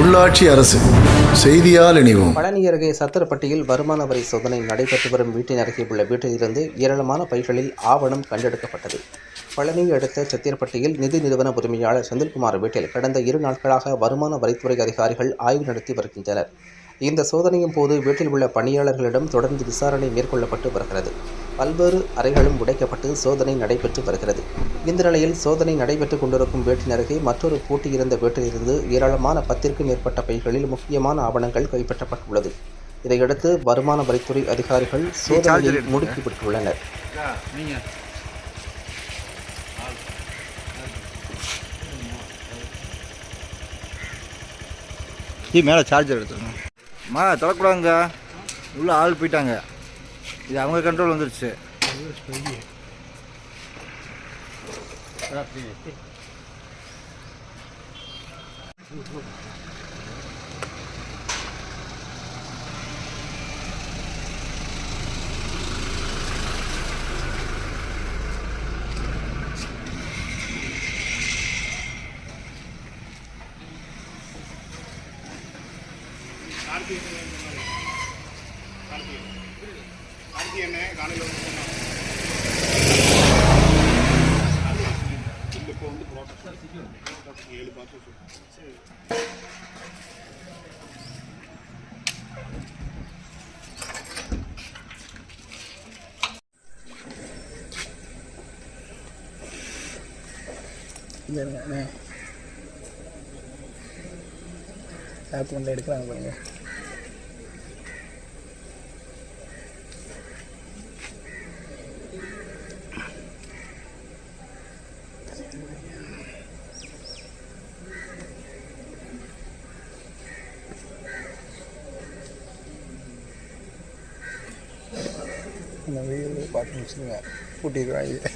உள்ளாட்சி அரசு செய்தியால் இணைவோம். பழனி அருகே சத்திரப்பட்டியில் வருமான வரி சோதனை நடைபெற்று வரும் வீட்டின் அருகே உள்ள வீட்டிலிருந்து ஏராளமான பைகளில் ஆவணம் கண்டெடுக்கப்பட்டது. பழனி அடுத்த சத்திரப்பட்டியில் நிதி நிறுவன உரிமையாளர் செந்தில்குமார் வீட்டில் கடந்த 2 நாட்களாக வருமான வரித்துறை அதிகாரிகள் ஆய்வு நடத்தி வருகின்றனர். இந்த சோதனையின் போது வீட்டில் உள்ள பணியாளர்களிடம் தொடர்ந்து விசாரணை மேற்கொள்ளப்பட்டு வருகிறது. பல்வேறு அறைகளும் உடைக்கப்பட்டு சோதனை நடைபெற்று வருகிறது. இந்த நிலையில் சோதனை நடைபெற்றுக் கொண்டிருக்கும் வீட்டின் அருகே மற்றொரு பூட்டியிருந்த வீட்டிலிருந்து ஏராளமான 10க்கும் மேற்பட்ட பைகளில் முக்கியமான ஆவணங்கள் கைப்பற்றப்பட்டுள்ளது. இதையடுத்து வருமான வரித்துறை அதிகாரிகள் சோதனையை முடுக்கிவிட்டுள்ளனர். மேலே சார்ஜர் எடுத்துருங்க. தொடக்கூடாதுங்க, உள்ளே ஆள் போயிட்டாங்க. இது அவங்க கண்ட்ரோல் வந்துருச்சு. டாக்குமெண்ட் எடுக்கிறாங்க பாருங்க. இந்த வீடியோ பார்த்து முடிச்சுங்க, கூட்டிடுவாங்க.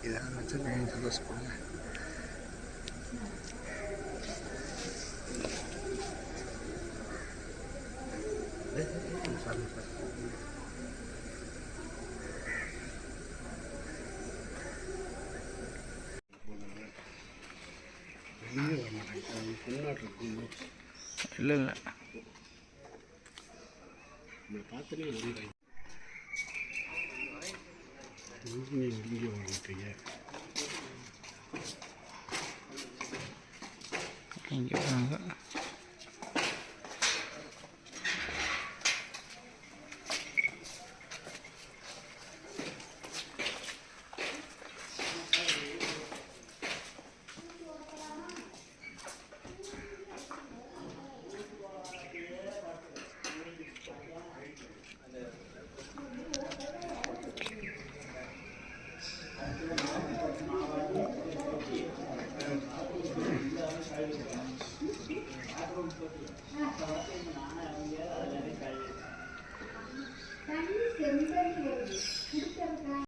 இதான் வச்சுருக்கேன், சந்தோஷப்படுங்க. இல்லை பார்த்துட்டு இங்கே